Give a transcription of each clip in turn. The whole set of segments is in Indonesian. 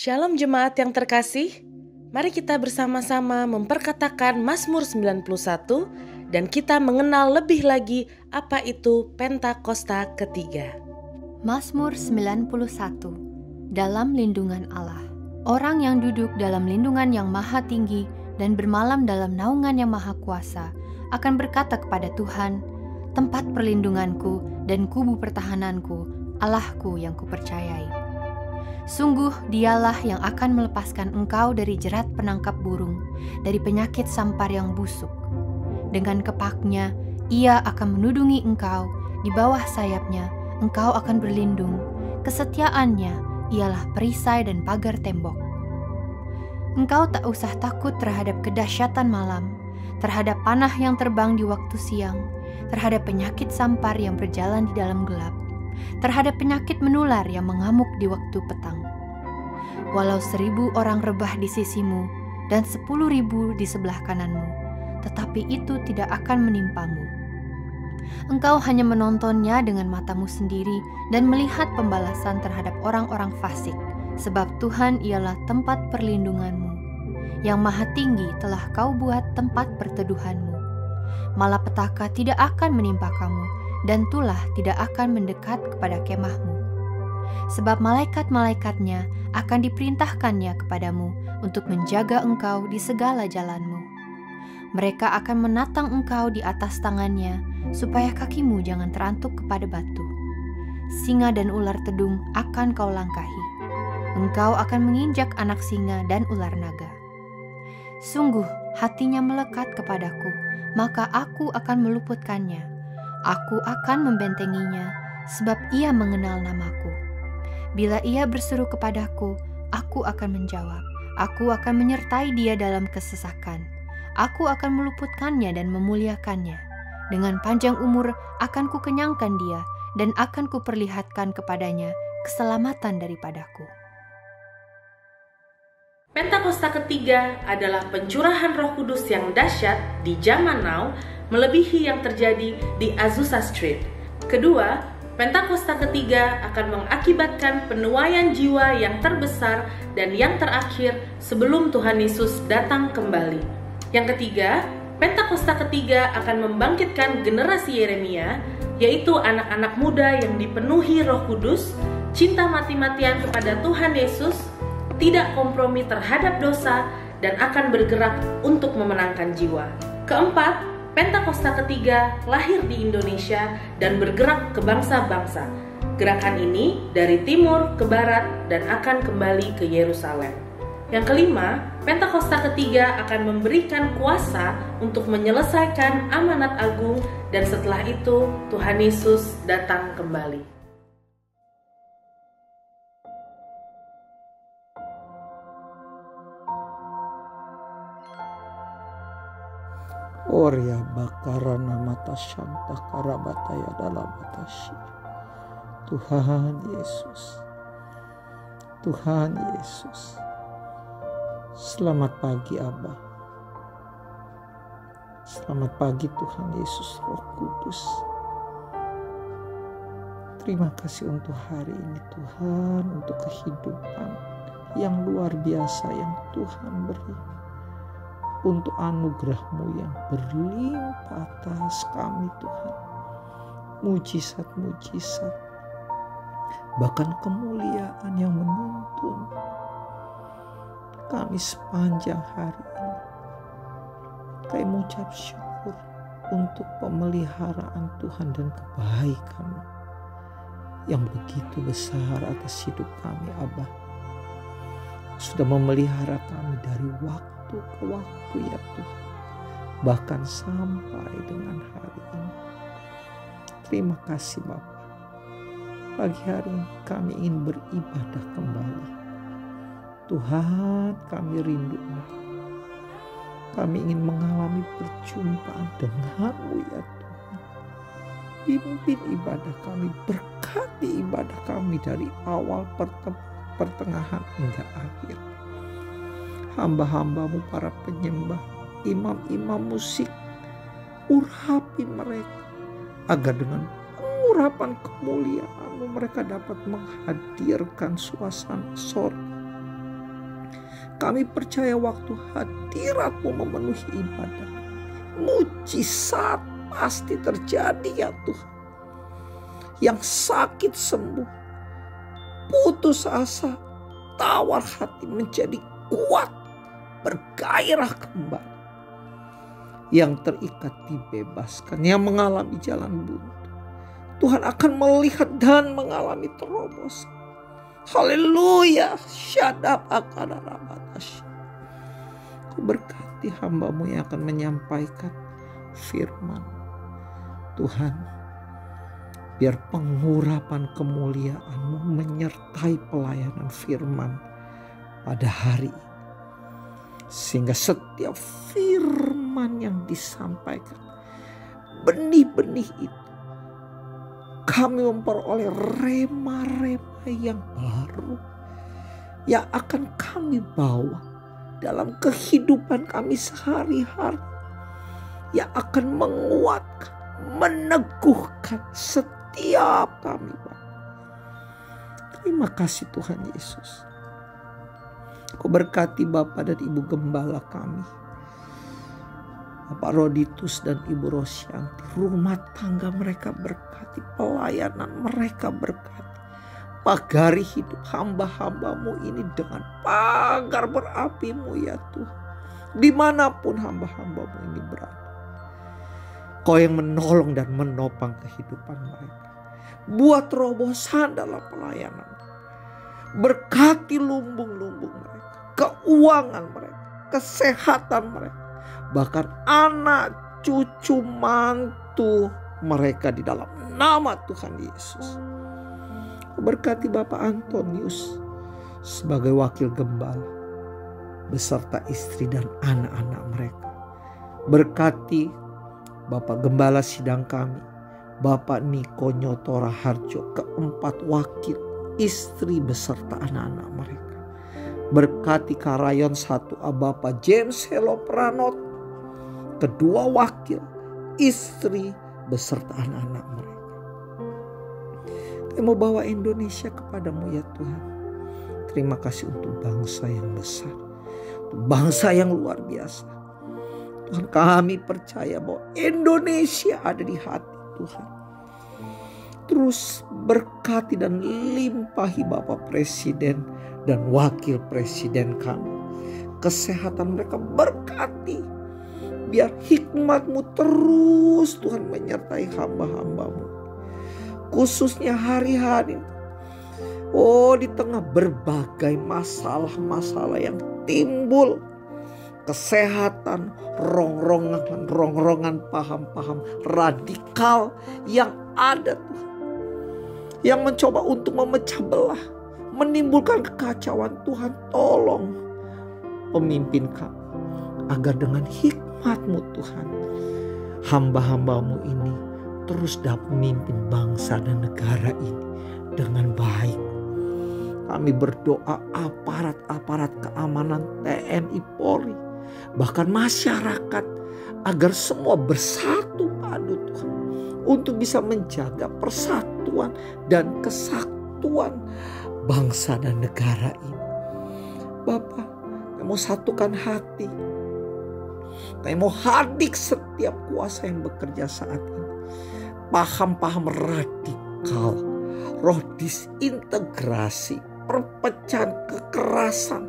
Shalom jemaat yang terkasih, mari kita bersama-sama memperkatakan Mazmur 91 dan kita mengenal lebih lagi apa itu Pentakosta ketiga. Mazmur 91. Dalam lindungan Allah. Orang yang duduk dalam lindungan yang maha tinggi dan bermalam dalam naungan yang maha kuasa akan berkata kepada Tuhan, tempat perlindunganku dan kubu pertahananku, Allahku yang kupercayai. Sungguh dialah yang akan melepaskan engkau dari jerat penangkap burung, dari penyakit sampar yang busuk. Dengan kepaknya, ia akan menudungi engkau, di bawah sayapnya, engkau akan berlindung. Kesetiaannya ialah perisai dan pagar tembok. Engkau tak usah takut terhadap kedahsyatan malam, terhadap panah yang terbang di waktu siang, terhadap penyakit sampar yang berjalan di dalam gelap, terhadap penyakit menular yang mengamuk di waktu petang. Walau 1.000 orang rebah di sisimu dan 10.000 di sebelah kananmu, tetapi itu tidak akan menimpamu. Engkau hanya menontonnya dengan matamu sendiri dan melihat pembalasan terhadap orang-orang fasik, sebab Tuhan ialah tempat perlindunganmu. Yang Maha Tinggi telah kau buat tempat perteduhanmu. Malapetaka tidak akan menimpa kamu, dan tulah tidak akan mendekat kepada kemahmu. Sebab malaikat-malaikatnya akan diperintahkannya kepadamu untuk menjaga engkau di segala jalanmu. Mereka akan menatang engkau di atas tangannya, supaya kakimu jangan terantuk kepada batu. Singa dan ular tedung akan kau langkahi. Engkau akan menginjak anak singa dan ular naga. Sungguh hatinya melekat kepadaku, maka aku akan meluputkannya. Aku akan membentenginya, sebab ia mengenal namaku. Bila ia berseru kepadaku, aku akan menjawab. Aku akan menyertai dia dalam kesesakan. Aku akan meluputkannya dan memuliakannya. Dengan panjang umur akan kukenyangkan dia, dan akan kuperlihatkan kepadanya keselamatan daripadaku. Pentakosta ketiga adalah pencurahan Roh Kudus yang dahsyat di zaman now, melebihi yang terjadi di Azusa Street. Kedua, Pentakosta ketiga akan mengakibatkan penuaian jiwa yang terbesar dan yang terakhir sebelum Tuhan Yesus datang kembali. Yang ketiga, Pentakosta ketiga akan membangkitkan generasi Yeremia, yaitu anak-anak muda yang dipenuhi Roh Kudus, cinta mati-matian kepada Tuhan Yesus, tidak kompromi terhadap dosa, dan akan bergerak untuk memenangkan jiwa. Keempat, Pentakosta ketiga lahir di Indonesia dan bergerak ke bangsa-bangsa. Gerakan ini dari timur ke barat dan akan kembali ke Yerusalem. Yang kelima, Pentakosta ketiga akan memberikan kuasa untuk menyelesaikan amanat agung, dan setelah itu Tuhan Yesus datang kembali. Orya bakarana mata syanta karabataya dalam batasi. Tuhan Yesus, Tuhan Yesus. Selamat pagi Abah. Selamat pagi Tuhan Yesus Roh Kudus. Terima kasih untuk hari ini Tuhan, untuk kehidupan yang luar biasa yang Tuhan beri. Untuk anugerah-Mu yang berlimpah atas kami Tuhan. Mujizat-mujizat, bahkan kemuliaan yang menuntun kami sepanjang hari ini. Kami mengucap syukur untuk pemeliharaan Tuhan dan kebaikan yang begitu besar atas hidup kami Abah. Sudah memelihara kami dari waktu ke waktu ya Tuhan, bahkan sampai dengan hari ini. Terima kasih Bapa. Pagi hari ini kami ingin beribadah kembali. Tuhan, kami rindu Engkau. Kami ingin mengalami perjumpaan denganmu ya Tuhan. Pimpin ibadah kami, berkati ibadah kami dari awal pertengahan hingga akhir. Hamba-hambamu para penyembah, imam-imam musik, urapi mereka agar dengan pengurapan kemuliaan-Mu mereka dapat menghadirkan suasana sorga Kami percaya waktu hadirat-Mu memenuhi ibadah, mujizat pasti terjadi ya Tuhan. Yang sakit sembuh, putus asa, tawar hati menjadi kuat, bergairah kembali. Yang terikat dibebaskan, yang mengalami jalan buntu, Tuhan akan melihat dan mengalami terobosan. Haleluya. Syadab akadarabatasy. Ku berkati hamba-Mu yang akan menyampaikan firman. Tuhan, biar pengurapan kemuliaan-Mu menyertai pelayanan firman pada hari ini. Sehingga setiap firman yang disampaikan, benih-benih itu, kami memperoleh rema-rema yang baru yang akan kami bawa dalam kehidupan kami sehari-hari, yang akan menguatkan, meneguhkan setiap kami. Terima kasih Tuhan Yesus. Kau berkati Bapak dan Ibu Gembala kami, Bapak Roditus dan Ibu Rosyanti, rumah tangga mereka berkati, pelayanan mereka berkati. Pagari hidup hamba-hamba-Mu ini dengan pagar berapi-Mu ya Tuhan. Dimanapun hamba-hamba-Mu ini berada, Kau yang menolong dan menopang kehidupan mereka. Buat terobosan dalam pelayanan. Berkati lumbung-lumbung mereka, keuangan mereka, kesehatan mereka, bahkan anak, cucu, mantu mereka di dalam nama Tuhan Yesus. Berkati Bapak Antonius sebagai wakil gembala beserta istri dan anak-anak mereka. Berkati Bapak Gembala sidang kami, Bapak Niko Nyotora Harjo, keempat wakil istri beserta anak-anak mereka. Berkati Karayon 1A Bapak James Helo Pranot, kedua wakil istri beserta anak-anak mereka. Kami mau bawa Indonesia kepadamu ya Tuhan. Terima kasih untuk bangsa yang besar, bangsa yang luar biasa. Tuhan, kami percaya bahwa Indonesia ada di hati Tuhan. Terus berkati dan limpahi Bapak Presiden dan Wakil Presiden kami. Kesehatan mereka berkati. Biar hikmat-Mu terus Tuhan menyertai hamba-hamba-Mu. Khususnya hari-hari, di tengah berbagai masalah-masalah yang timbul. Kesehatan, rongrongan paham-paham radikal yang ada Tuhan. Yang mencoba untuk memecah belah, menimbulkan kekacauan. Tuhan, tolong pemimpin kami, agar dengan hikmat-Mu Tuhan, hamba-hamba-Mu ini terus dapat memimpin bangsa dan negara ini dengan baik. Kami berdoa aparat-aparat keamanan TNI Polri, bahkan masyarakat, agar semua bersatu padu Tuhan, untuk bisa menjaga persatuan dan kesatuan bangsa dan negara ini. Bapak, kami mau satukan hati. Kami mau hadik setiap kuasa yang bekerja saat ini. Paham-paham radikal, roh disintegrasi, perpecahan, kekerasan.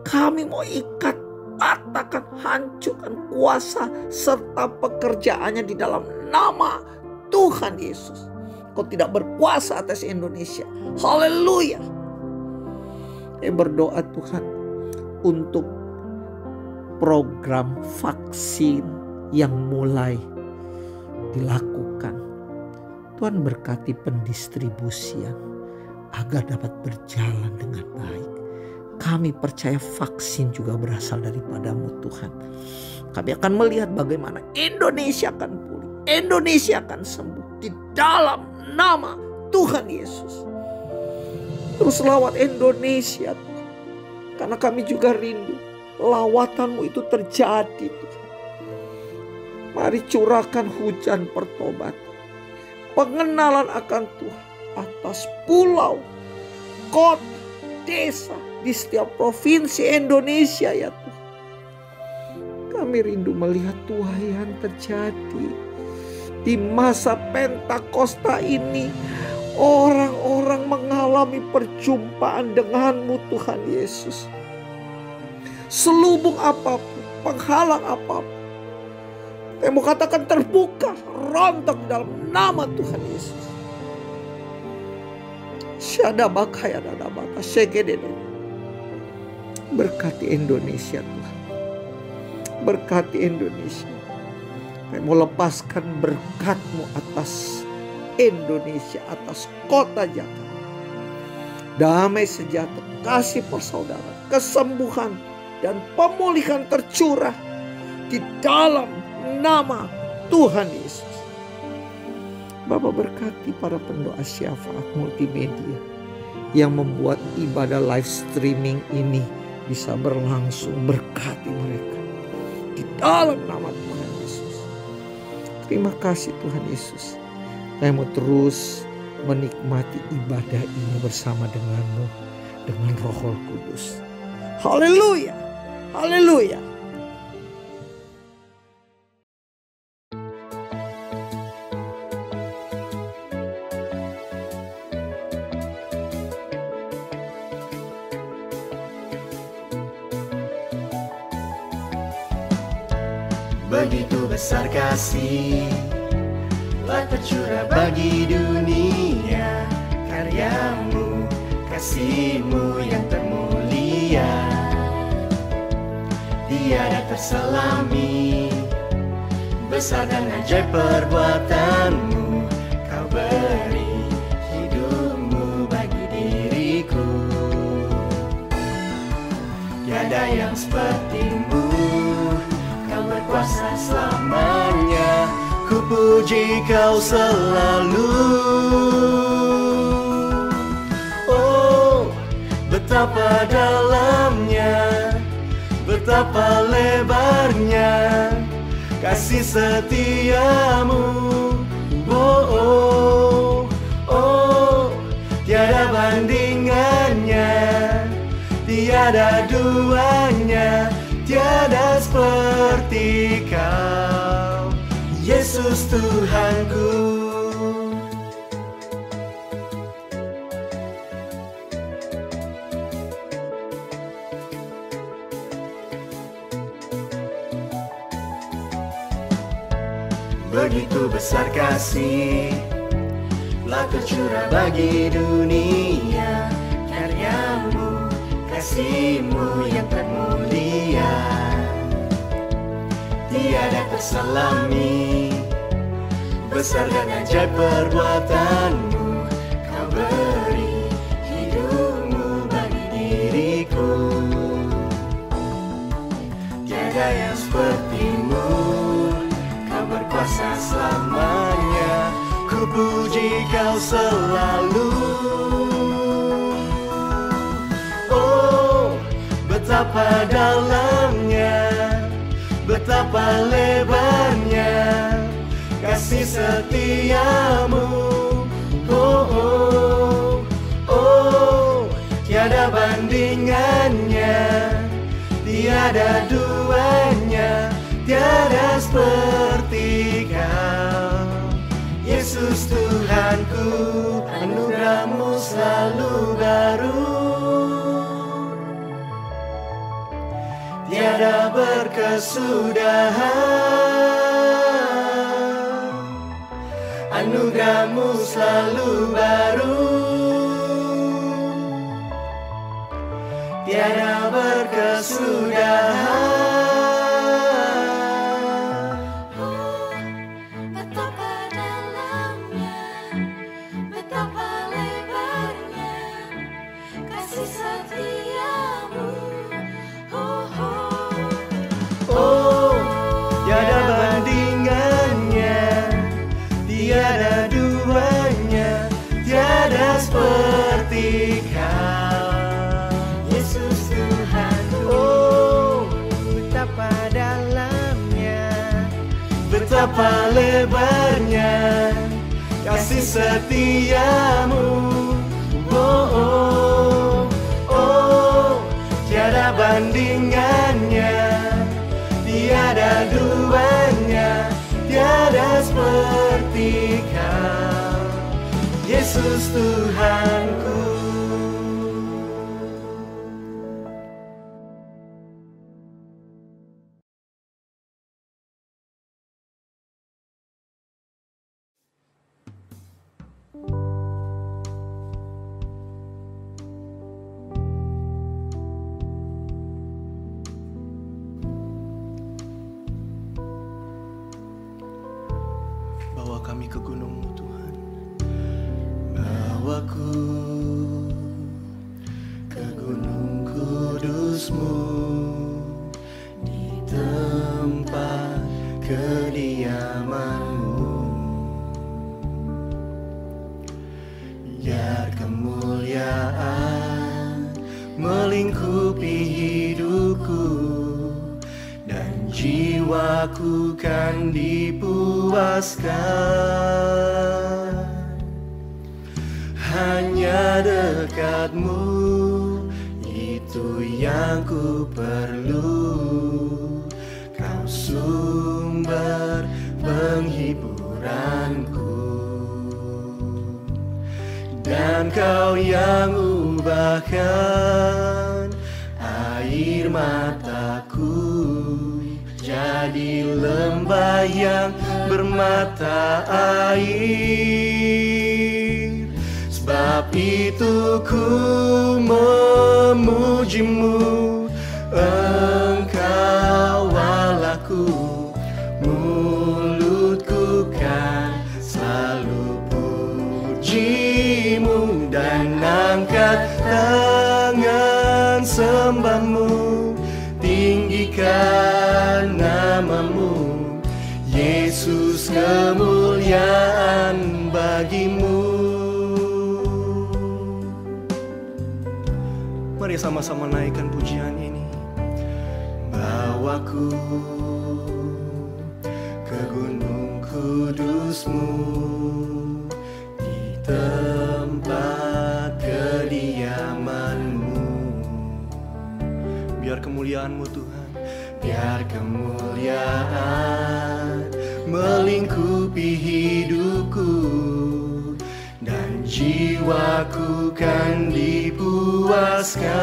Kami mau ikat, patahkan, hancurkan kuasa serta pekerjaannya di dalam nama Tuhan Yesus. Kau tidak berkuasa atas Indonesia. Haleluya. Berdoa Tuhan untuk program vaksin yang mulai dilakukan. Tuhan berkati pendistribusian agar dapat berjalan dengan baik. Kami percaya vaksin juga berasal daripada-Mu Tuhan. Kami akan melihat bagaimana Indonesia akan pulih, Indonesia akan sembuh di dalam nama Tuhan Yesus. Terus lawat Indonesia Tuhan, karena kami juga rindu lawatan-Mu itu terjadi Tuhan. Mari curahkan hujan pertobatan, pengenalan akan Tuhan atas pulau, kota, desa, di setiap provinsi Indonesia ya Tuhan. Kami rindu melihat tuaian terjadi di masa Pentakosta ini. Orang-orang mengalami perjumpaan denganmu Tuhan Yesus. Selubung apapun, penghalang apapun, yang mau katakan terbuka, rontok dalam nama Tuhan Yesus. Berkati Indonesia Tuhan. Berkati Indonesia. Kami mau lepaskan berkat-Mu atas Indonesia, atas kota Jakarta. Damai sejahtera, kasih persaudaraan, kesembuhan dan pemulihan tercurah di dalam nama Tuhan Yesus. Bapak berkati para pendoa syafaat multimedia yang membuat ibadah live streaming ini bisa berlangsung. Berkati mereka di dalam nama Tuhan Yesus. Terima kasih Tuhan Yesus. Saya mau terus menikmati ibadah ini bersama denganmu, dengan Roh Kudus. Haleluya, haleluya. Begitu besar kasih telah tercurah bagi dunia, karyamu, kasih-Mu yang termulia, tiada terselami. Besar dan ajaib perbuatan-Mu, Kau beri hidup-Mu bagi diriku. Tiada yang seperti-Mu, Kau berkuasa selamanya. Ku puji Kau selalu. Oh, betapa dalamnya, betapa lebarnya kasih setia-Mu. Oh, oh, oh, tiada bandingannya, tiada duanya, tiada seperti Kau, Yesus Tuhanku. Begitu besar kasih telah tercurah bagi dunia, karyamu, kasih-Mu yang termulia, tiada terselami. Besar dan ajaib perbuatan-Mu, Kau beri hidup-Mu bagi diriku. Tiada yang seperti-Mu, Kau berkuasa selamanya. Ku puji Kau selalu. Oh, betapa dalamnya, betapa lebarnya kasih setia-Mu. Oh, oh, oh, tiada bandingannya, tiada duanya, tiada seperti Kau, Yesus Tuhanku. Anugerah-Mu selalu baru, tiada berkesudahan. Anugerah-Mu selalu baru, tiada berkesudahan. Betapa dalamnya, betapa lebarnya kasih setia-Mu. Oh, oh. Oh, tiada bandingannya, tiada duanya, tiada seperti Kau, Yesus Tuhanku. Oh, betapa dalamnya, betapa lebarnya kasih setia-Mu. Oh, oh, oh, bandingannya, tiada duanya, tiada seperti Kau, Yesus Tuhanku. Bawa kami ke gunung-Mu Tuhan, bawaku ke gunung kudus-Mu, di tempat kediaman-Mu. Biar kemuliaan melingkupi hidupku, dan jiwaku kan dipuaskan. Hanya dekat-Mu, itu yang ku perlu. Kau sumber penghiburanku, dan Kau yang ubahkan air mataku jadi lembah yang bermata air. Sebab itu ku memuji-Mu, Engkau Allahku. Mulutku kan selalu puji-Mu, dan angkat tangan sembah-Mu, tinggikan nama-Mu, Yesus, kemuliaan bagi-Mu. Mari sama-sama naikkan pujian ini. Bawaku ke gunung kudus-Mu, di tempat kediaman-Mu. Biar kemuliaan-Mu Tuhan, biar kemuliaan melingkupi hidupku, dan jiwaku kan dipuaskan.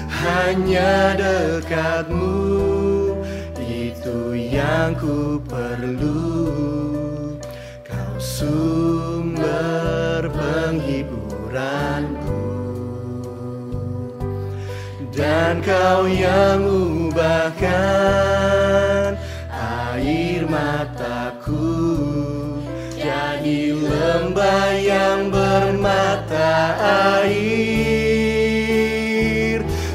Hanya dekat-Mu, itu yang ku perlu. Kau sumber penghiburanku, dan Kau yang ubahkan air mataku jadi lembah yang bermata air.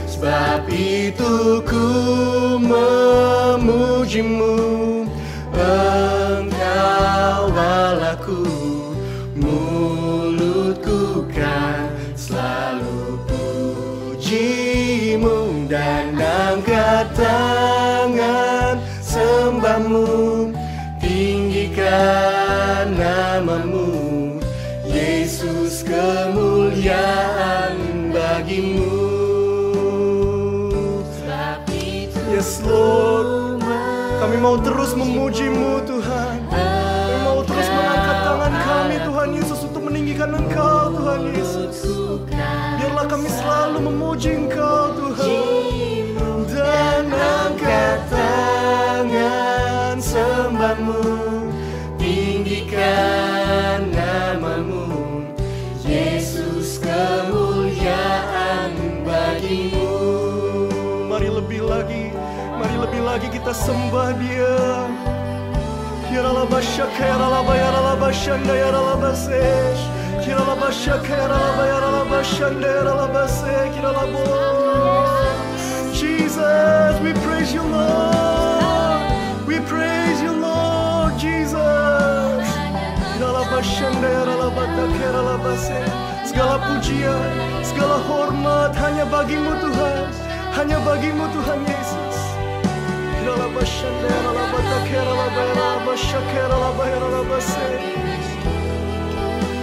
Sebab itu ku memuji-Mu, Engkau Allahku. Mulutku kan selalu puji-Mu, dan angkat tangan sembah-Mu, tinggikan nama-Mu, Yesus, kemuliaan bagi-Mu. Yes Lord, kami mau terus memuji-Mu Tuhan. Kami mau terus mengangkat tangan kami Tuhan Yesus untuk meninggikan Engkau Tuhan Yesus. Biarlah kami selalu memuji Engkau Tuhan, dan angkat tangan sembah-Mu, tinggikan nama-Mu, Yesus, kemuliaan bagi-Mu. Mari lebih lagi kita sembah Dia. Jesus, we praise You Lord. We praise You Lord Jesus. Segala pujian, segala hormat hanya bagi-Mu Tuhan. Hanya bagi-Mu Tuhan Yesus.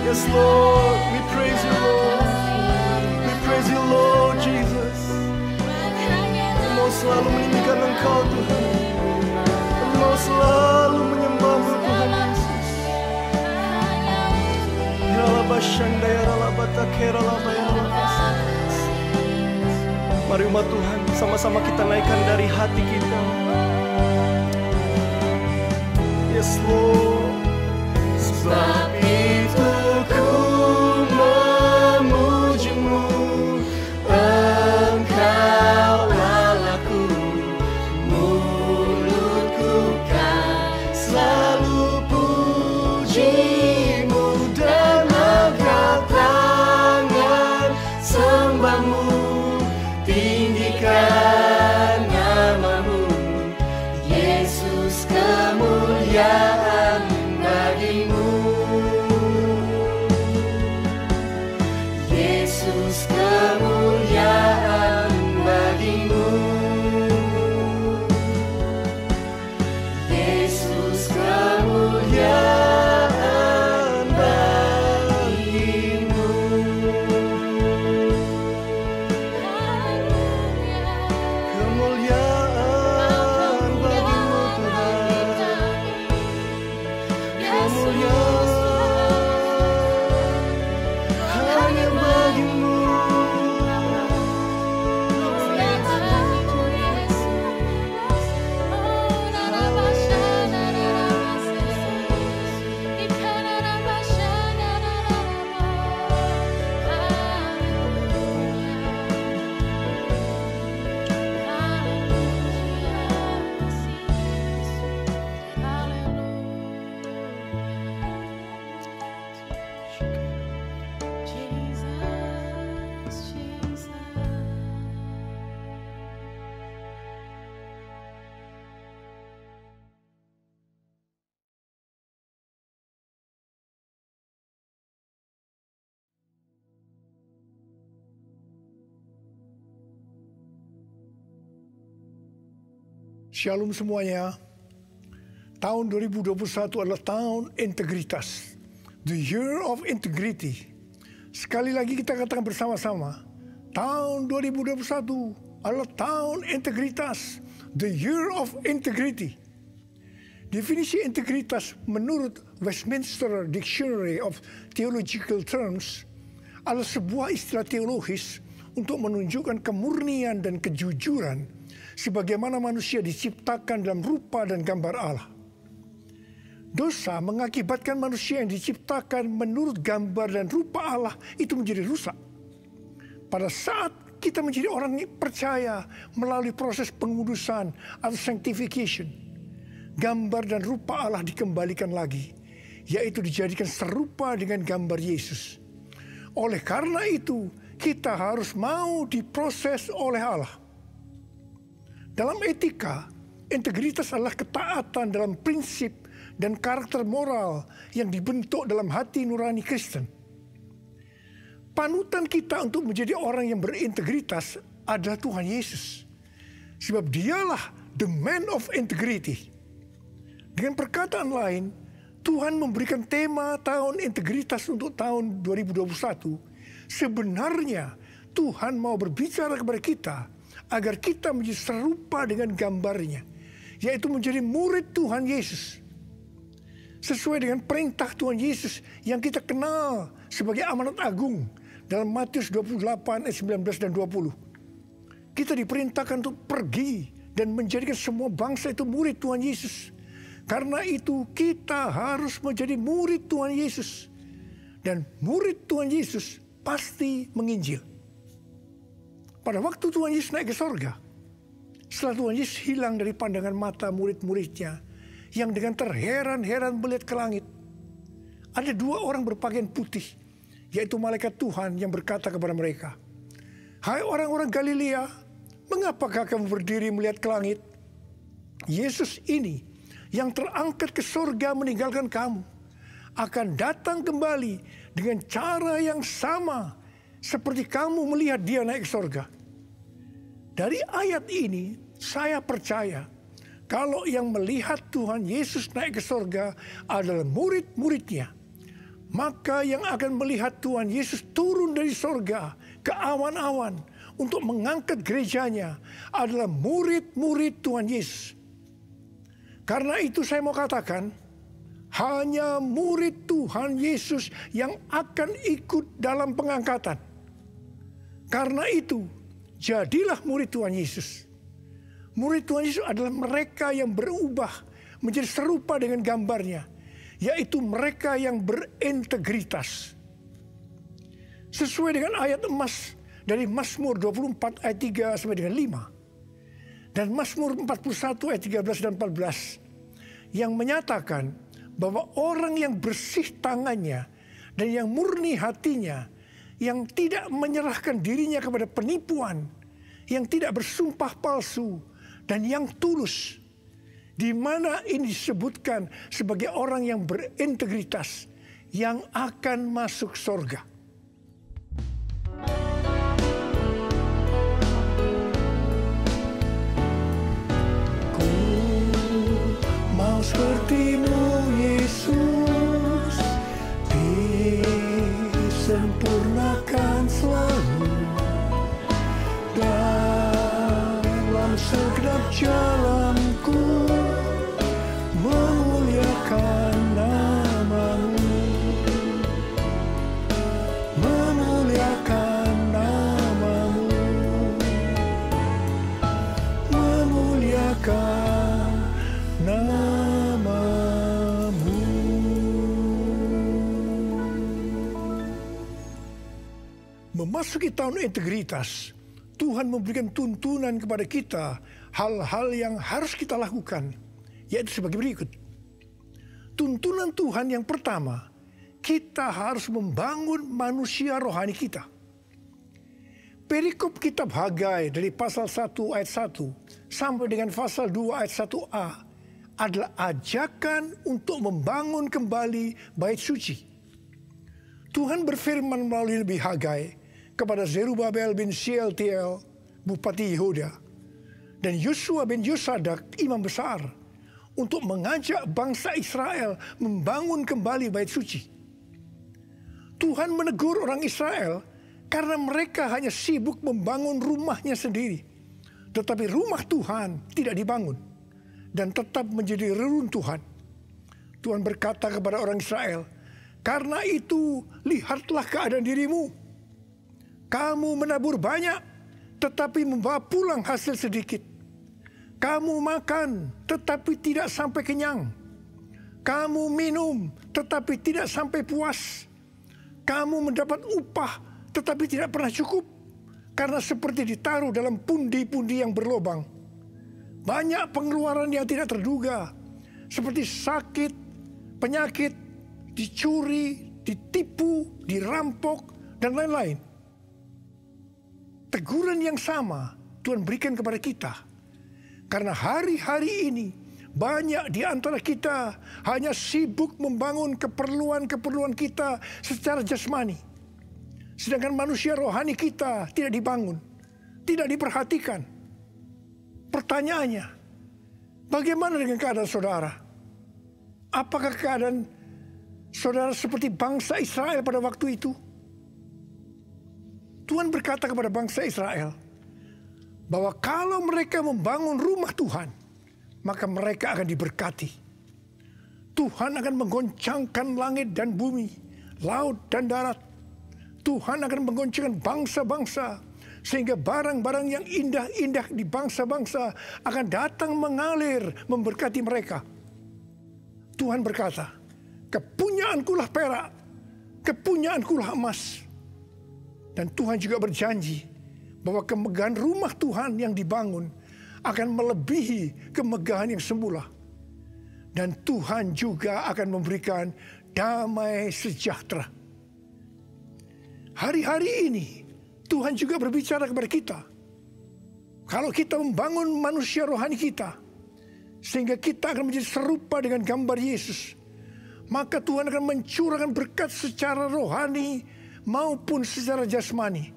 Yes Lord, we praise You Lord. We praise praise you Lord Jesus. Kami mau selalu meninggikan Engkau Tuhan. Kami mau selalu menyembah-Mu Tuhan Yesus. Ya Rabba Shanda ya Rabba Takera Rabba ya Rabba. Mari umat Tuhan, sama-sama kita naikkan dari hati kita. Yes Lord. Sebab itu ku memuji-Mu, Engkau Allahku, mulutku kan selalu puji-Mu dan angkat tangan sembah-Mu, tinggikan nama-Mu, Yesus, kemuliaan bagi-Mu, Yesus, kemuliaan bagi-Mu, Yesus, kemuliaan bagi-Mu. Kemuliaan bagi-Mu Tuhan. Hanya bagi-Mu. Shalom semuanya. Tahun 2021 adalah tahun integritas. The Year of Integrity. Sekali lagi kita katakan bersama-sama. Tahun 2021 adalah tahun integritas. The Year of Integrity. Definisi integritas menurut Westminster Dictionary of Theological Terms adalah sebuah istilah teologis untuk menunjukkan kemurnian dan kejujuran sebagaimana manusia diciptakan dalam rupa dan gambar Allah. Dosa mengakibatkan manusia yang diciptakan menurut gambar dan rupa Allah itu menjadi rusak. Pada saat kita menjadi orang yang percaya melalui proses pengudusan atau sanctification, gambar dan rupa Allah dikembalikan lagi, yaitu dijadikan serupa dengan gambar Yesus. Oleh karena itu, kita harus mau diproses oleh Allah. Dalam etika, integritas adalah ketaatan dalam prinsip dan karakter moral yang dibentuk dalam hati nurani Kristen. Panutan kita untuk menjadi orang yang berintegritas adalah Tuhan Yesus. Sebab dialah the man of integrity. Dengan perkataan lain, Tuhan memberikan tema tahun integritas untuk tahun 2021. Sebenarnya Tuhan mau berbicara kepada kita agar kita menjadi serupa dengan gambarnya, yaitu menjadi murid Tuhan Yesus. Sesuai dengan perintah Tuhan Yesus yang kita kenal sebagai amanat agung dalam Matius 28 ayat 19 dan 20. Kita diperintahkan untuk pergi dan menjadikan semua bangsa itu murid Tuhan Yesus. Karena itu kita harus menjadi murid Tuhan Yesus. Dan murid Tuhan Yesus pasti menginjil. Pada waktu Tuhan Yesus naik ke sorga, setelah Tuhan Yesus hilang dari pandangan mata murid-muridnya yang dengan terheran-heran melihat ke langit, ada dua orang berpakaian putih, yaitu malaikat Tuhan yang berkata kepada mereka, "Hai orang-orang Galilea, mengapakah kamu berdiri melihat ke langit? Yesus ini yang terangkat ke sorga meninggalkan kamu, akan datang kembali dengan cara yang sama seperti kamu melihat dia naik ke sorga." Dari ayat ini, saya percaya kalau yang melihat Tuhan Yesus naik ke sorga adalah murid-muridnya, maka yang akan melihat Tuhan Yesus turun dari sorga ke awan-awan untuk mengangkat gerejanya adalah murid-murid Tuhan Yesus. Karena itu saya mau katakan, hanya murid Tuhan Yesus yang akan ikut dalam pengangkatan. Karena itu, jadilah murid Tuhan Yesus. Murid Tuhan Yesus adalah mereka yang berubah menjadi serupa dengan gambarnya, yaitu mereka yang berintegritas. Sesuai dengan ayat emas dari Mazmur 24 ayat 3 sampai dengan 5. Dan Mazmur 41 ayat 13 dan 14 yang menyatakan bahwa orang yang bersih tangannya dan yang murni hatinya, yang tidak menyerahkan dirinya kepada penipuan, yang tidak bersumpah palsu, dan yang tulus, di mana ini disebutkan sebagai orang yang berintegritas, yang akan masuk surga. Ku mau seperti-Mu Yesus, disempurnakan selalu dalam segenap jalanku, memuliakan nama-Mu, memuliakan nama-Mu, memuliakan nama-Mu. Memasuki tahun integritas, Tuhan memberikan tuntunan kepada kita hal-hal yang harus kita lakukan, yaitu sebagai berikut. Tuntunan Tuhan yang pertama, kita harus membangun manusia rohani kita. Perikop kitab Hagai dari pasal 1 ayat 1 sampai dengan pasal 2 ayat 1a adalah ajakan untuk membangun kembali bait suci. Tuhan berfirman melalui Nabi Hagai kepada Zerubabel bin Shealtiel, Bupati Yehuda, dan Yosua bin Yosadak, Imam Besar, untuk mengajak bangsa Israel membangun kembali bait suci. Tuhan menegur orang Israel karena mereka hanya sibuk membangun rumahnya sendiri, tetapi rumah Tuhan tidak dibangun dan tetap menjadi reruntuhan. Tuhan berkata kepada orang Israel, "Karena itu lihatlah keadaan dirimu. Kamu menabur banyak, tetapi membawa pulang hasil sedikit. Kamu makan, tetapi tidak sampai kenyang. Kamu minum, tetapi tidak sampai puas. Kamu mendapat upah, tetapi tidak pernah cukup, karena seperti ditaruh dalam pundi-pundi yang berlobang. Banyak pengeluaran yang tidak terduga, seperti sakit, penyakit, dicuri, ditipu, dirampok, dan lain-lain." Teguran yang sama Tuhan berikan kepada kita. Karena hari-hari ini banyak di antara kita hanya sibuk membangun keperluan-keperluan kita secara jasmani. Sedangkan manusia rohani kita tidak dibangun, tidak diperhatikan. Pertanyaannya, bagaimana dengan keadaan saudara? Apakah keadaan saudara seperti bangsa Israel pada waktu itu? Tuhan berkata kepada bangsa Israel bahwa kalau mereka membangun rumah Tuhan, maka mereka akan diberkati. Tuhan akan menggoncangkan langit dan bumi, laut dan darat. Tuhan akan menggoncangkan bangsa-bangsa, sehingga barang-barang yang indah-indah di bangsa-bangsa akan datang mengalir memberkati mereka. Tuhan berkata, "Kepunyaankulah perak, kepunyaankulah emas." Dan Tuhan juga berjanji bahwa kemegahan rumah Tuhan yang dibangun akan melebihi kemegahan yang semula. Dan Tuhan juga akan memberikan damai sejahtera. Hari-hari ini Tuhan juga berbicara kepada kita. Kalau kita membangun manusia rohani kita, sehingga kita akan menjadi serupa dengan gambar Yesus, maka Tuhan akan mencurahkan berkat secara rohani maupun secara jasmani.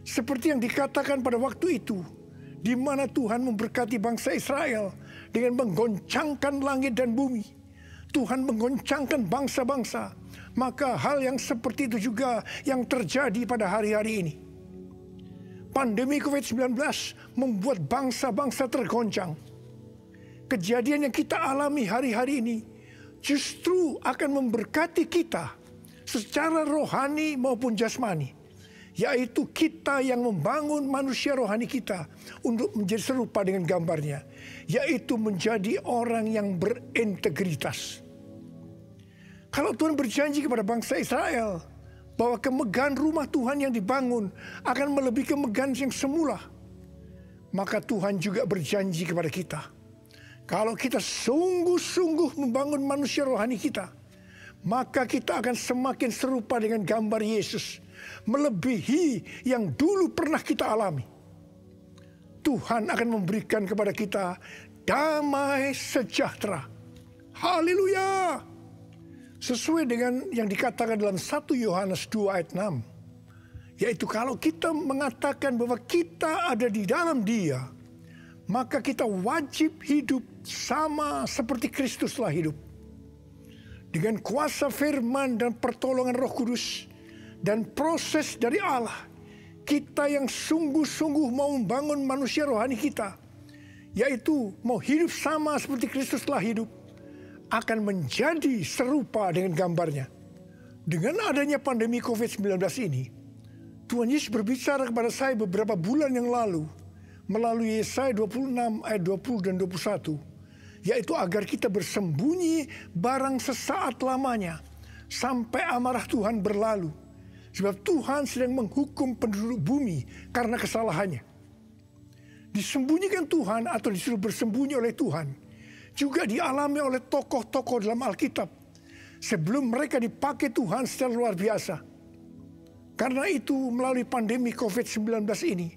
Seperti yang dikatakan pada waktu itu, di mana Tuhan memberkati bangsa Israel dengan menggoncangkan langit dan bumi. Tuhan menggoncangkan bangsa-bangsa, Maka hal yang seperti itu juga yang terjadi pada hari-hari ini. Pandemi COVID-19 membuat bangsa-bangsa tergoncang. Kejadian yang kita alami hari-hari ini justru akan memberkati kita secara rohani maupun jasmani. Yaitu kita yang membangun manusia rohani kita untuk menjadi serupa dengan gambarnya. Yaitu menjadi orang yang berintegritas. Kalau Tuhan berjanji kepada bangsa Israel bahwa kemegahan rumah Tuhan yang dibangun akan melebihi kemegahan yang semula, maka Tuhan juga berjanji kepada kita. Kalau kita sungguh-sungguh membangun manusia rohani kita, maka kita akan semakin serupa dengan gambar Yesus, melebihi yang dulu pernah kita alami. Tuhan akan memberikan kepada kita damai sejahtera. Haleluya! Sesuai dengan yang dikatakan dalam 1 Yohanes 2 ayat 6. Yaitu kalau kita mengatakan bahwa kita ada di dalam Dia, maka kita wajib hidup sama seperti Kristus telah hidup. Dengan kuasa firman dan pertolongan Roh Kudus dan proses dari Allah, kita yang sungguh-sungguh mau membangun manusia rohani kita, yaitu mau hidup sama seperti Kristus telah hidup, akan menjadi serupa dengan gambarnya. Dengan adanya pandemi COVID-19 ini, Tuhan Yesus berbicara kepada saya beberapa bulan yang lalu melalui Yesaya 26 ayat 20 dan 21, yaitu agar kita bersembunyi barang sesaat lamanya sampai amarah Tuhan berlalu. Sebab Tuhan sedang menghukum penduduk bumi karena kesalahannya. Disembunyikan Tuhan atau disuruh bersembunyi oleh Tuhan juga dialami oleh tokoh-tokoh dalam Alkitab sebelum mereka dipakai Tuhan secara luar biasa. Karena itu melalui pandemi COVID-19 ini,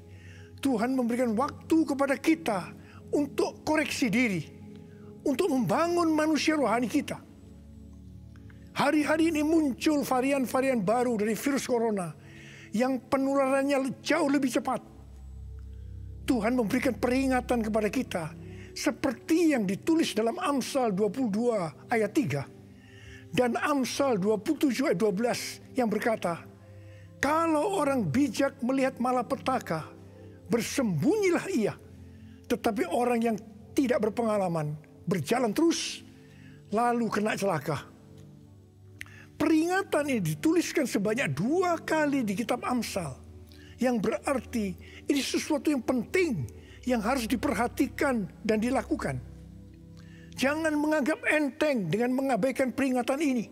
Tuhan memberikan waktu kepada kita untuk koreksi diri, untuk membangun manusia rohani kita. Hari-hari ini muncul varian-varian baru dari virus corona yang penularannya jauh lebih cepat. Tuhan memberikan peringatan kepada kita seperti yang ditulis dalam Amsal 22 ayat 3 dan Amsal 27 ayat 12 yang berkata, kalau orang bijak melihat malapetaka, bersembunyilah ia. Tetapi orang yang tidak berpengalaman berjalan terus, lalu kena celaka. Peringatan ini dituliskan sebanyak 2 kali di kitab Amsal, yang berarti ini sesuatu yang penting yang harus diperhatikan dan dilakukan. Jangan menganggap enteng dengan mengabaikan peringatan ini.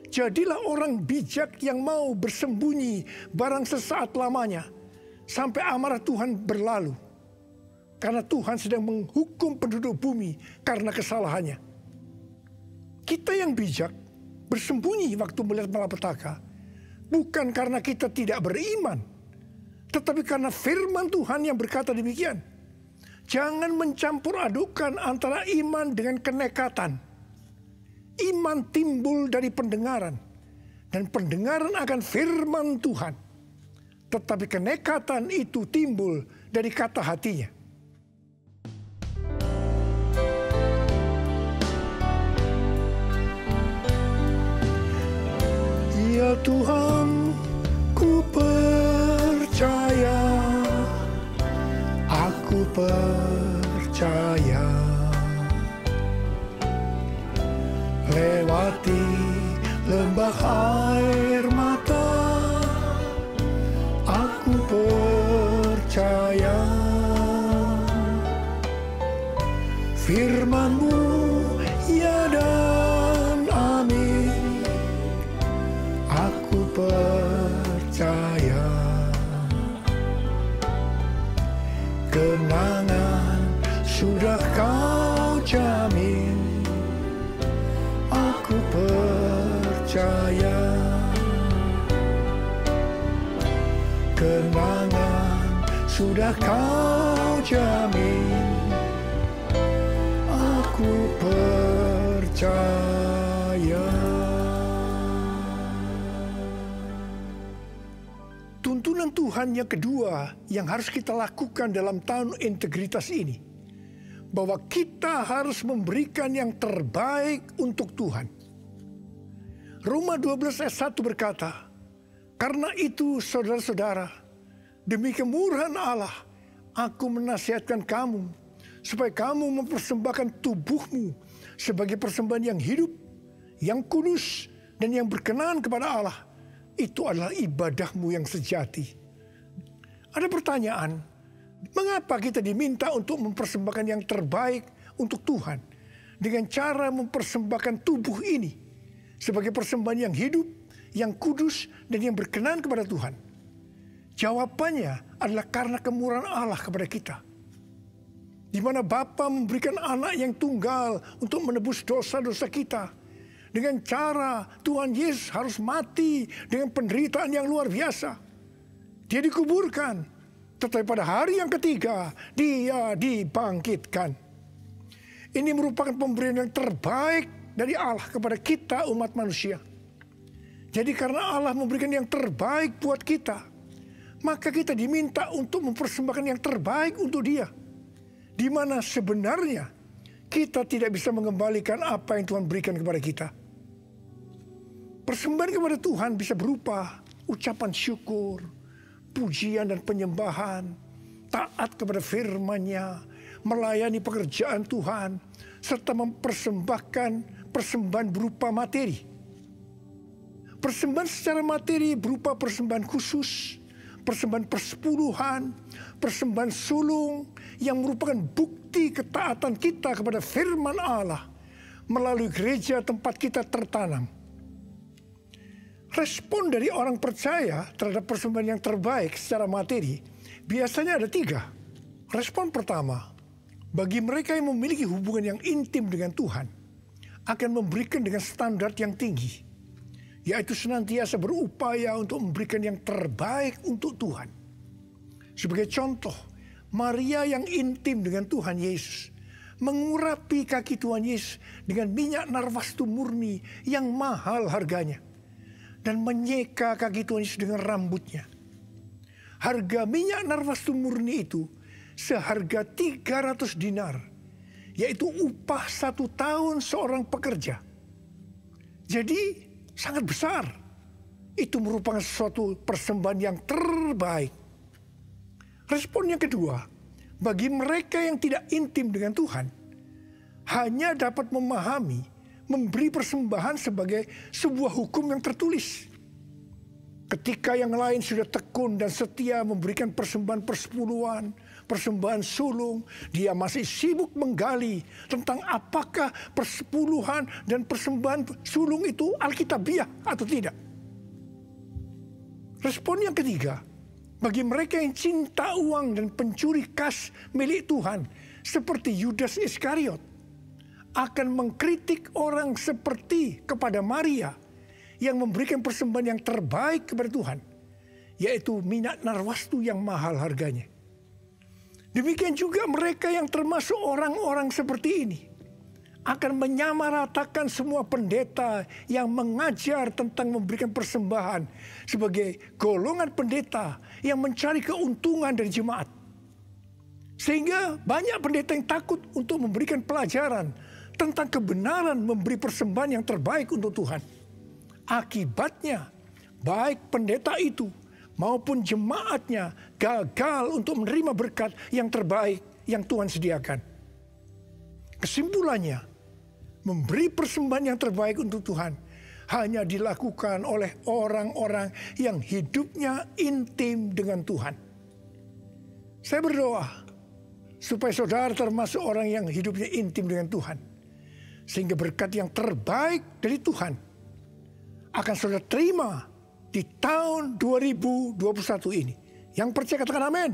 Jadilah orang bijak yang mau bersembunyi barang sesaat lamanya sampai amarah Tuhan berlalu. Karena Tuhan sedang menghukum penduduk bumi karena kesalahannya. Kita yang bijak bersembunyi waktu melihat malapetaka bukan karena kita tidak beriman, tetapi karena firman Tuhan yang berkata demikian. Jangan mencampur adukan antara iman dengan kenekatan. Iman timbul dari pendengaran, dan pendengaran akan firman Tuhan. Tetapi kenekatan itu timbul dari kata hatinya. Ya Tuhan, ku percaya, aku percaya, lewati lembah air mata, aku percaya, firman-Mu ya dan amin, aku percaya. Kenangan sudah Kau jamin, aku percaya. Kenangan sudah Kau jamin, aku percaya. Tuntunan Tuhan yang kedua yang harus kita lakukan dalam tahun integritas ini, bahwa kita harus memberikan yang terbaik untuk Tuhan. Roma 12 ayat 1 berkata, karena itu saudara-saudara, demi kemurahan Allah, aku menasihatkan kamu, supaya kamu mempersembahkan tubuhmu sebagai persembahan yang hidup, yang kudus, dan yang berkenan kepada Allah. Itu adalah ibadahmu yang sejati. Ada pertanyaan, mengapa kita diminta untuk mempersembahkan yang terbaik untuk Tuhan dengan cara mempersembahkan tubuh ini sebagai persembahan yang hidup, yang kudus, dan yang berkenan kepada Tuhan? Jawabannya adalah karena kemurahan Allah kepada kita. Di mana Bapa memberikan anak yang tunggal untuk menebus dosa-dosa kita. Dengan cara Tuhan Yesus harus mati dengan penderitaan yang luar biasa. Dia dikuburkan, tetapi pada hari yang ketiga dia dibangkitkan. Ini merupakan pemberian yang terbaik dari Allah kepada kita umat manusia. Jadi karena Allah memberikan yang terbaik buat kita, maka kita diminta untuk mempersembahkan yang terbaik untuk Dia. Di mana sebenarnya kita tidak bisa mengembalikan apa yang Tuhan berikan kepada kita. Persembahan kepada Tuhan bisa berupa ucapan syukur, pujian dan penyembahan, taat kepada firman-Nya, melayani pekerjaan Tuhan, serta mempersembahkan persembahan berupa materi. Persembahan secara materi berupa persembahan khusus, persembahan persepuluhan, persembahan sulung yang merupakan bukti ketaatan kita kepada firman Allah melalui gereja tempat kita tertanam. Respon dari orang percaya terhadap persembahan yang terbaik secara materi biasanya ada 3. Respon pertama, bagi mereka yang memiliki hubungan yang intim dengan Tuhan, akan memberikan dengan standar yang tinggi, yaitu senantiasa berupaya untuk memberikan yang terbaik untuk Tuhan. Sebagai contoh, Maria yang intim dengan Tuhan Yesus mengurapi kaki Tuhan Yesus dengan minyak narwastu murni yang mahal harganya, dan menyeka kaki Tuhan Yesus dengan rambutnya. Harga minyak narwastu murni itu seharga 300 dinar, yaitu upah 1 tahun seorang pekerja. Jadi sangat besar. Itu merupakan suatu persembahan yang terbaik. Respon yang kedua, bagi mereka yang tidak intim dengan Tuhan, hanya dapat memahami memberi persembahan sebagai sebuah hukum yang tertulis. Ketika yang lain sudah tekun dan setia memberikan persembahan persepuluhan, persembahan sulung, dia masih sibuk menggali tentang apakah persepuluhan dan persembahan sulung itu alkitabiah atau tidak. Respon yang ketiga, bagi mereka yang cinta uang dan pencuri kas milik Tuhan, seperti Yudas Iskariot, akan mengkritik orang seperti kepada Maria yang memberikan persembahan yang terbaik kepada Tuhan, yaitu minyak narwastu yang mahal harganya. Demikian juga mereka yang termasuk orang-orang seperti ini akan menyamaratakan semua pendeta yang mengajar tentang memberikan persembahan sebagai golongan pendeta yang mencari keuntungan dari jemaat. Sehingga banyak pendeta yang takut untuk memberikan pelajaran tentang kebenaran memberi persembahan yang terbaik untuk Tuhan. Akibatnya, baik pendeta itu maupun jemaatnya gagal untuk menerima berkat yang terbaik yang Tuhan sediakan. Kesimpulannya, memberi persembahan yang terbaik untuk Tuhan hanya dilakukan oleh orang-orang yang hidupnya intim dengan Tuhan. Saya berdoa supaya saudara termasuk orang yang hidupnya intim dengan Tuhan, sehingga berkat yang terbaik dari Tuhan akan saudara terima di tahun 2021 ini. Yang percaya katakan amin.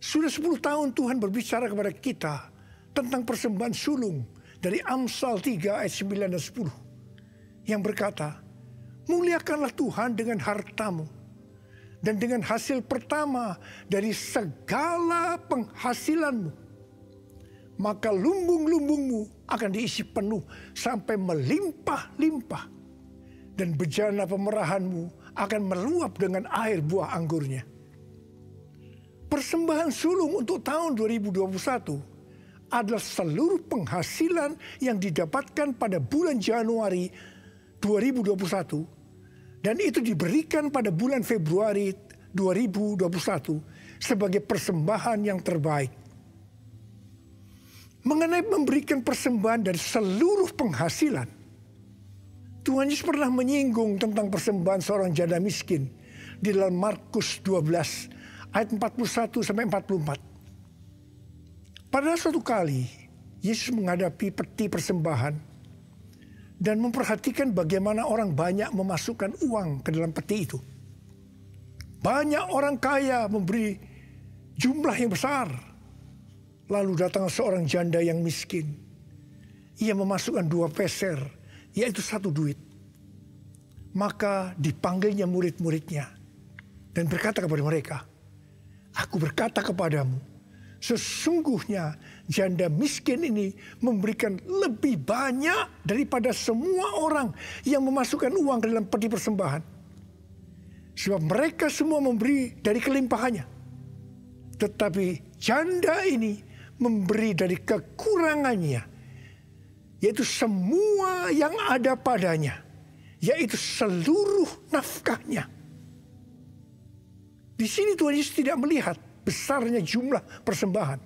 Sudah 10 tahun Tuhan berbicara kepada kita tentang persembahan sulung dari Amsal 3 ayat 9 dan 10. Yang berkata, muliakanlah Tuhan dengan hartamu dan dengan hasil pertama dari segala penghasilanmu. Maka lumbung-lumbungmu akan diisi penuh sampai melimpah-limpah. Dan bejana pemerahanmu akan meluap dengan air buah anggurnya. Persembahan sulung untuk tahun 2021 adalah seluruh penghasilan yang didapatkan pada bulan Januari 2021 dan itu diberikan pada bulan Februari 2021 sebagai persembahan yang terbaik. Mengenai memberikan persembahan dari seluruh penghasilan, Tuhan Yesus pernah menyinggung tentang persembahan seorang janda miskin di dalam Markus 12 ayat 41 sampai 44. Pada suatu kali, Yesus menghadapi peti persembahan dan memperhatikan bagaimana orang banyak memasukkan uang ke dalam peti itu. Banyak orang kaya memberi jumlah yang besar. Lalu datang seorang janda yang miskin. Ia memasukkan 2 peser, yaitu 1 duit. Maka dipanggilnya murid-muridnya dan berkata kepada mereka, "Aku berkata kepadamu, sesungguhnya janda miskin ini memberikan lebih banyak daripada semua orang yang memasukkan uang ke dalam peti persembahan. Sebab mereka semua memberi dari kelimpahannya. Tetapi janda ini memberi dari kekurangannya, yaitu semua yang ada padanya, yaitu seluruh nafkahnya." Di sini Tuhan Yesus tidak melihat besarnya jumlah persembahan,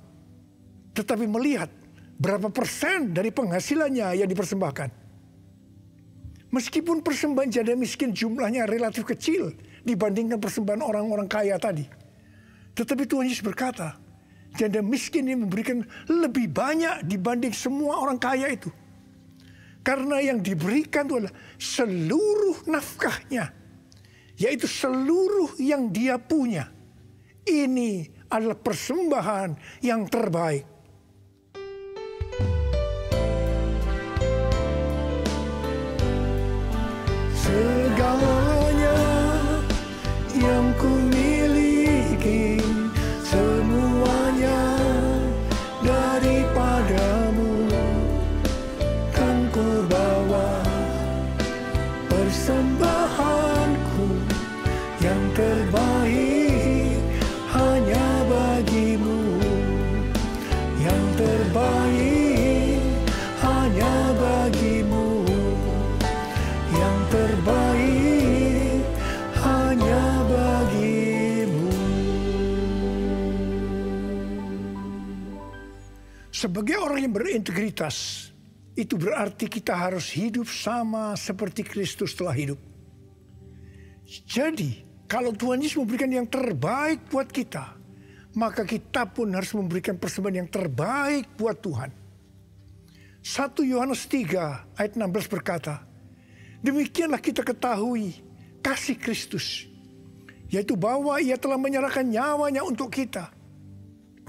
tetapi melihat berapa persen dari penghasilannya yang dipersembahkan. Meskipun persembahan janda miskin jumlahnya relatif kecil dibandingkan persembahan orang-orang kaya tadi, tetapi Tuhan Yesus berkata, janda miskin ini memberikan lebih banyak dibanding semua orang kaya itu. Karena yang diberikan itu adalah seluruh nafkahnya, yaitu seluruh yang dia punya. Ini adalah persembahan yang terbaik. Segalanya yang ku miliki, semuanya daripadamu, kan ku bawa persembahanku yang terbaik hanya bagimu, yang terbaik hanya bagimu, yang terbaik hanya bagimu. Sebagai orang yang berintegritas, itu berarti kita harus hidup sama seperti Kristus telah hidup. Jadi, kalau Tuhan Yesus memberikan yang terbaik buat kita, maka kita pun harus memberikan persembahan yang terbaik buat Tuhan. 1 Yohanes 3 ayat 16 berkata, "Demikianlah kita ketahui kasih Kristus, yaitu bahwa ia telah menyerahkan nyawanya untuk kita.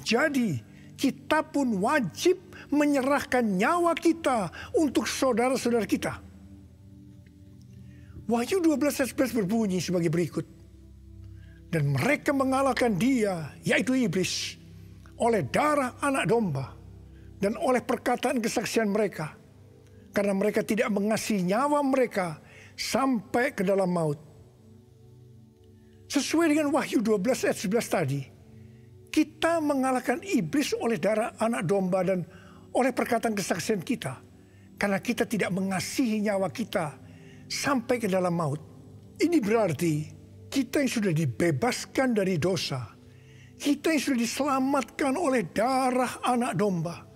Jadi kita pun wajib menyerahkan nyawa kita untuk saudara-saudara kita." Wahyu 12 ayat 11 berbunyi sebagai berikut. "Dan mereka mengalahkan dia, yaitu iblis, oleh darah anak domba dan oleh perkataan kesaksian mereka. Karena mereka tidak mengasihi nyawa mereka sampai ke dalam maut." Sesuai dengan Wahyu 12 ayat 11 tadi, kita mengalahkan iblis oleh darah anak domba dan oleh perkataan kesaksian kita. Karena kita tidak mengasihi nyawa kita sampai ke dalam maut. Ini berarti kita yang sudah dibebaskan dari dosa, kita yang sudah diselamatkan oleh darah anak domba,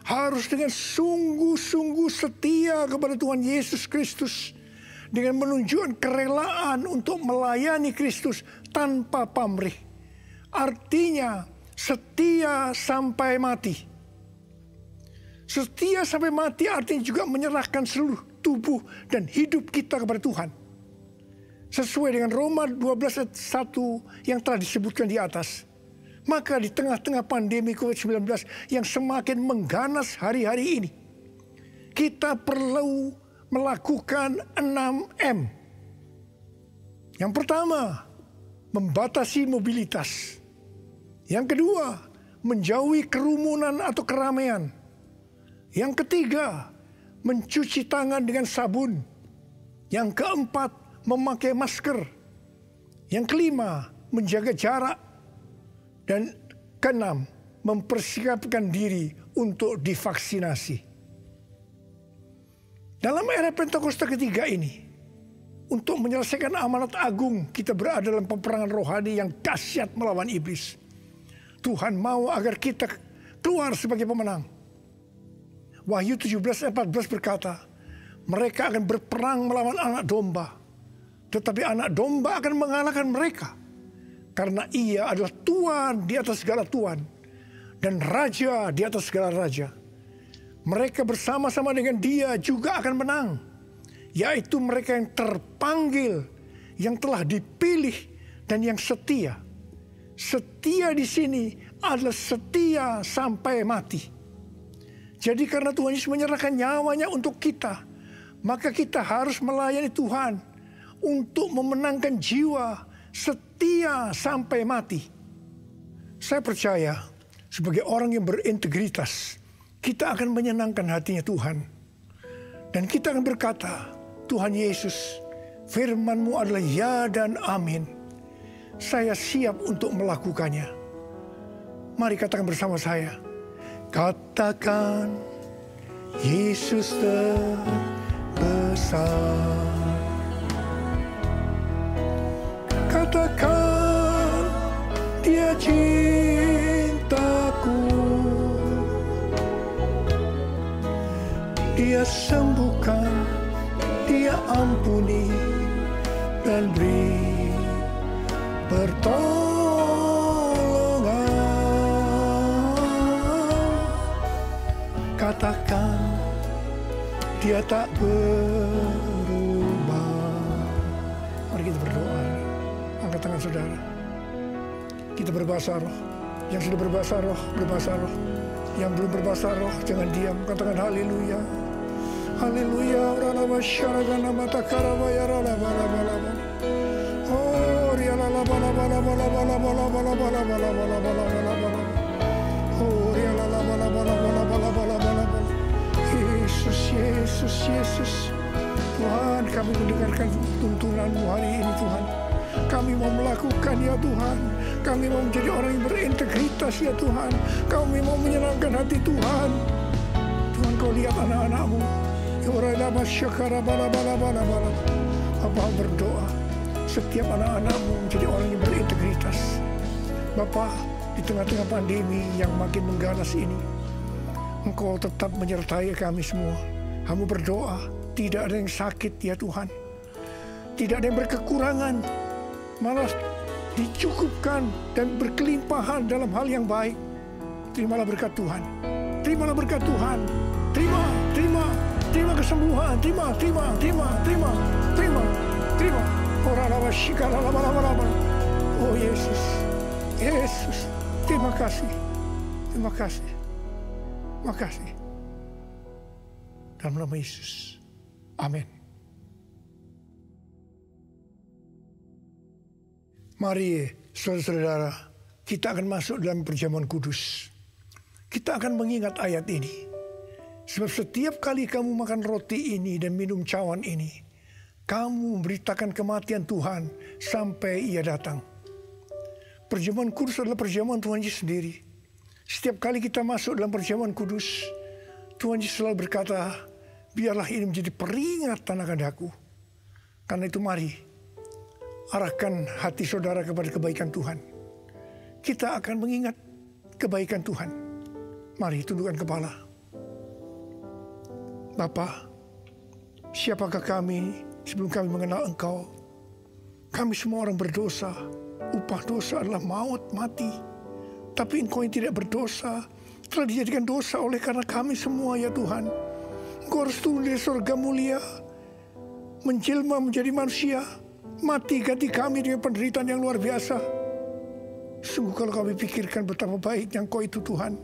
harus dengan sungguh-sungguh setia kepada Tuhan Yesus Kristus, dengan menunjukkan kerelaan untuk melayani Kristus tanpa pamrih. Artinya setia sampai mati. Setia sampai mati artinya juga menyerahkan seluruh tubuh dan hidup kita kepada Tuhan. Sesuai dengan Roma 12 ayat 1 yang telah disebutkan di atas. Maka di tengah-tengah pandemi COVID-19 yang semakin mengganas hari-hari ini, kita perlu melakukan 6M. Yang pertama, membatasi mobilitas. Yang kedua, menjauhi kerumunan atau keramaian. Yang ketiga, mencuci tangan dengan sabun. Yang keempat, memakai masker. Yang kelima, menjaga jarak. Dan keenam, mempersiapkan diri untuk divaksinasi. Dalam era Pentakosta ketiga ini, untuk menyelesaikan amanat agung, kita berada dalam peperangan rohani yang dahsyat melawan iblis. Tuhan mau agar kita keluar sebagai pemenang. Wahyu 17:14 berkata, mereka akan berperang melawan anak domba, tetapi anak domba akan mengalahkan mereka, karena ia adalah Tuhan di atas segala Tuhan dan Raja di atas segala Raja. Mereka bersama-sama dengan dia juga akan menang, yaitu mereka yang terpanggil, yang telah dipilih, dan yang setia. Setia di sini adalah setia sampai mati. Jadi karena Tuhan Yesus menyerahkan nyawanya untuk kita, maka kita harus melayani Tuhan untuk memenangkan jiwa, setia sampai mati. Saya percaya sebagai orang yang berintegritas, kita akan menyenangkan hatinya Tuhan. Dan kita akan berkata, Tuhan Yesus, firman-Mu adalah ya dan amin. Saya siap untuk melakukannya. Mari katakan bersama saya. Katakan, Yesus terbesar. Katakan, Dia cintaku. Dia sembuhkan, Dia ampuni dan beri pertolongan. Katakan, Dia tak berubah. Mari kita berdoa. Angkat tangan saudara. Kita berbahasa roh. Yang sudah berbahasa roh, berbahasa roh. Yang belum berbahasa roh, jangan diam. Katakan haleluya. Haleluya. Ralaba syaragana mata karabaya ralaba laba laba. Oh, rialala bala bala bala bala bala bala bala bala bala bala bala bala. Oh, rialala bala bala bala bala bala bala bala. Yesus, Yesus, Yesus. Tuhan, kami mendengarkan tuntunan-Mu hari ini, Tuhan. Kami mau melakukan, ya Tuhan. Kami mau menjadi orang yang berintegritas, ya Tuhan. Kami mau menyenangkan hati Tuhan. Tuhan, Kau lihat anak-anak-Mu. Bapak berdoa, setiap anak-anak-Mu menjadi orang yang berintegritas. Bapak, di tengah-tengah pandemi yang makin mengganas ini, Engkau tetap menyertai kami semua. Kamu berdoa, tidak ada yang sakit, ya Tuhan. Tidak ada yang berkekurangan, malah dicukupkan dan berkelimpahan dalam hal yang baik. Terimalah berkat Tuhan. Terimalah berkat Tuhan. Terima kesembuhan. Terima. Oh Yesus. Yesus. Terima kasih. Makasih. Dalam nama Yesus. Amin. Mari saudara-saudara, kita akan masuk dalam perjamuan kudus. Kita akan mengingat ayat ini. Sebab setiap kali kamu makan roti ini dan minum cawan ini, kamu memberitakan kematian Tuhan sampai Ia datang. Perjamuan kudus adalah perjamuan Tuhan Yesus sendiri. Setiap kali kita masuk dalam perjamuan kudus, Tuhan Yesus selalu berkata, biarlah ini menjadi peringatan akan aku. Karena itu mari, arahkan hati saudara kepada kebaikan Tuhan. Kita akan mengingat kebaikan Tuhan. Mari tundukkan kepala. Bapa, siapakah kami sebelum kami mengenal Engkau? Kami semua orang berdosa. Upah dosa adalah maut, mati. Tapi Engkau yang tidak berdosa telah dijadikan dosa oleh karena kami semua, ya Tuhan. Engkau harus turun dari surga mulia, menjelma menjadi manusia, mati ganti kami dengan penderitaan yang luar biasa. Sungguh kalau kami pikirkan betapa baiknya Engkau itu, Tuhan.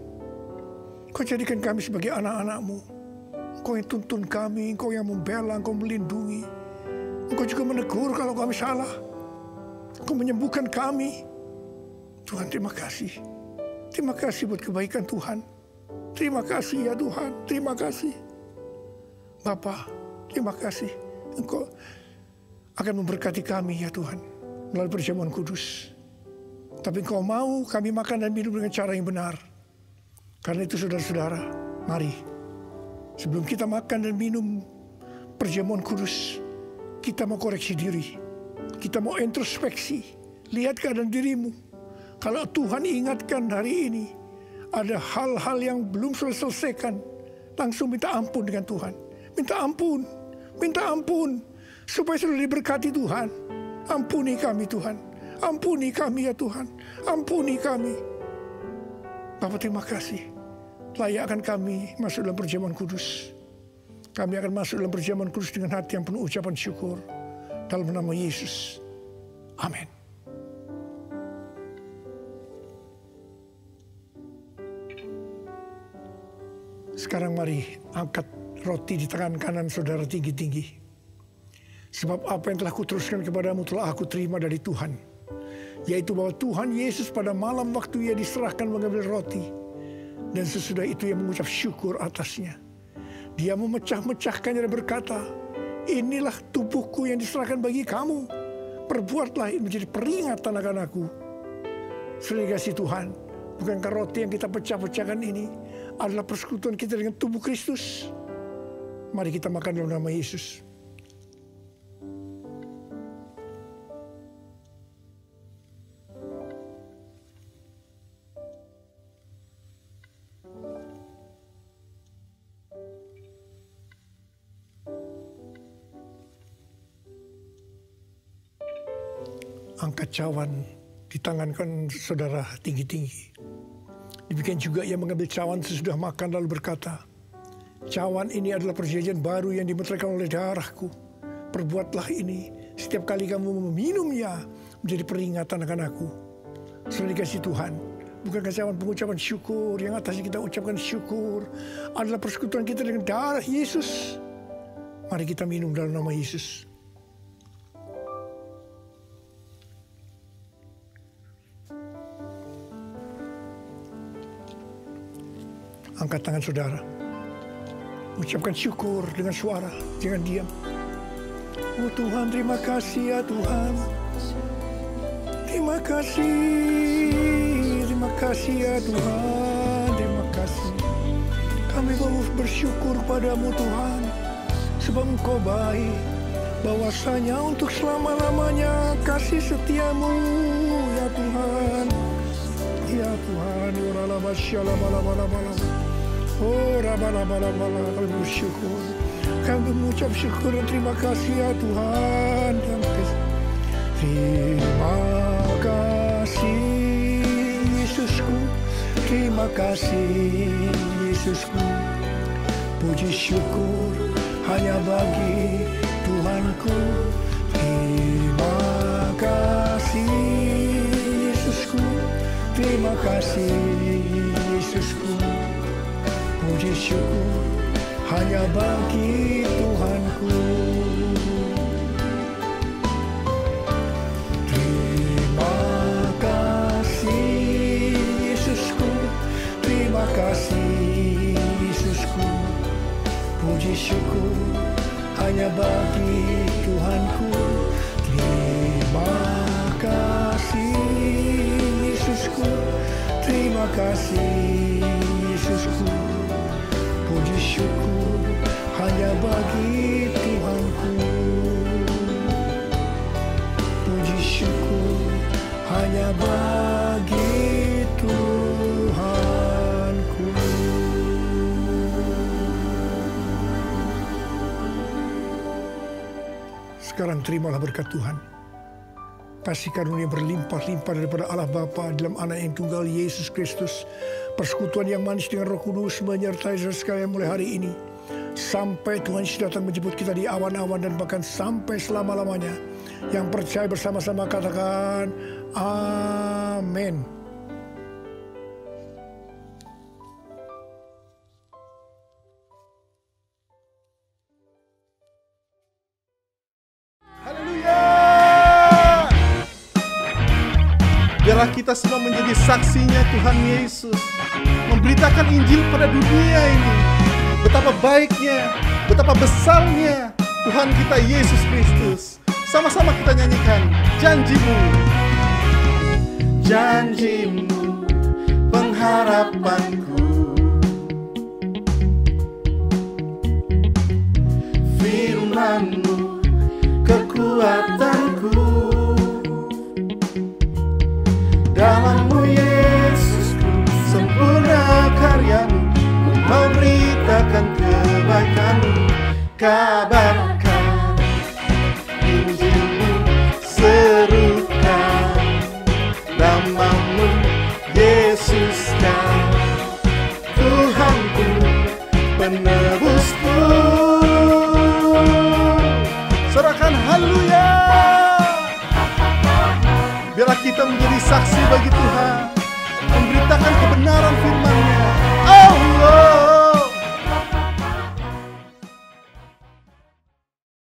Engkau jadikan kami sebagai anak-anak-Mu. Engkau yang tuntun kami, Engkau yang membela, Engkau melindungi. Engkau juga menegur kalau kami salah. Engkau menyembuhkan kami. Tuhan, terima kasih. Terima kasih buat kebaikan Tuhan. Terima kasih ya Tuhan, terima kasih. Bapa, terima kasih. Engkau akan memberkati kami ya Tuhan melalui perjamuan kudus. Tapi Engkau mau kami makan dan minum dengan cara yang benar. Karena itu saudara-saudara, mari sebelum kita makan dan minum perjamuan kudus, kita mau koreksi diri. Kita mau introspeksi. Lihat keadaan dirimu. Kalau Tuhan ingatkan hari ini, ada hal-hal yang belum selesaikan, langsung minta ampun dengan Tuhan. Minta ampun. Minta ampun. Supaya sudah diberkati Tuhan. Ampuni kami Tuhan. Ampuni kami ya Tuhan. Ampuni kami. Bapa, terima kasih. Layakkan kami masuk dalam perjamuan kudus. Kami akan masuk dalam perjamuan kudus dengan hati yang penuh ucapan syukur. Dalam nama Yesus. Amin. Sekarang mari angkat roti di tangan kanan saudara tinggi-tinggi. Sebab apa yang telah kuteruskan kepadamu telah aku terima dari Tuhan. Yaitu bahwa Tuhan Yesus pada malam waktu ia diserahkan mengambil roti. Dan sesudah itu ia mengucap syukur atasnya. Dia memecah-mecahkannya dan berkata, inilah tubuhku yang diserahkan bagi kamu. Perbuatlah ini menjadi peringatan akan aku. Saudara kasih Tuhan, bukankah roti yang kita pecah-pecahkan ini adalah persekutuan kita dengan tubuh Kristus? Mari kita makan dalam nama Yesus. Angkat cawan di tangan kan saudara tinggi-tinggi. Demikian juga ia mengambil cawan sesudah makan lalu berkata, cawan ini adalah perjanjian baru yang dimeteraikan oleh darahku. Perbuatlah ini setiap kali kamu meminumnya menjadi peringatan akan aku. Saudara dikasih Tuhan, bukankah cawan pengucapan syukur yang atasnya kita ucapkan syukur adalah persekutuan kita dengan darah Yesus? Mari kita minum dalam nama Yesus. Angkat tangan saudara. Ucapkan syukur dengan suara. Jangan diam. Oh Tuhan, terima kasih ya Tuhan. Terima kasih. Terima kasih ya Tuhan. Terima kasih. Kami mau bersyukur padamu Tuhan. Sebab Engkau baik. Bahwasanya untuk selama-lamanya kasih setiamu ya Tuhan. Ya Tuhan. Oh, rabala-bala-bala, kami bersyukur. Kami mengucap syukur dan terima kasih ya Tuhan. Terima kasih Yesusku. Terima kasih Yesusku. Puji syukur hanya bagi Tuhanku. Terima kasih Yesusku. Terima kasih Yesusku. Puji syukur hanya bagi Tuhanku. Terima kasih Yesusku. Terima kasih Yesusku. Puji syukur hanya bagi Tuhanku. Terima kasih Yesusku. Terima kasih Yesusku. Puji syukur hanya bagi Tuhanku. Puji syukur hanya bagi Tuhanku. Sekarang terimalah berkat Tuhan. Kasih karunia berlimpah-limpah daripada Allah Bapa dalam Anak yang tunggal Yesus Kristus. Persekutuan yang manis dengan Roh Kudus menyertai saudara sekalian mulai hari ini. Sampai Tuhan Yesus datang menjemput kita di awan-awan dan bahkan sampai selama-lamanya. Yang percaya bersama-sama katakan, amin. Biarlah kita semua menjadi saksinya Tuhan Yesus, memberitakan Injil pada dunia ini. Betapa baiknya, betapa besarnya Tuhan kita Yesus Kristus. Sama-sama kita nyanyikan janjimu. Janjimu, pengharapanku, dalam-Mu Yesusku, sempurna karya-Mu. Ku mau beritakan kebaikan-Mu, kabarkan Injil-Mu, serukan nama-Mu Yesuskan, Tuhanku, penebusku. Serahkan haleluya. Biarlah kita menjadi saksi bagi Tuhan, memberitakan kebenaran firman-Nya. Allah.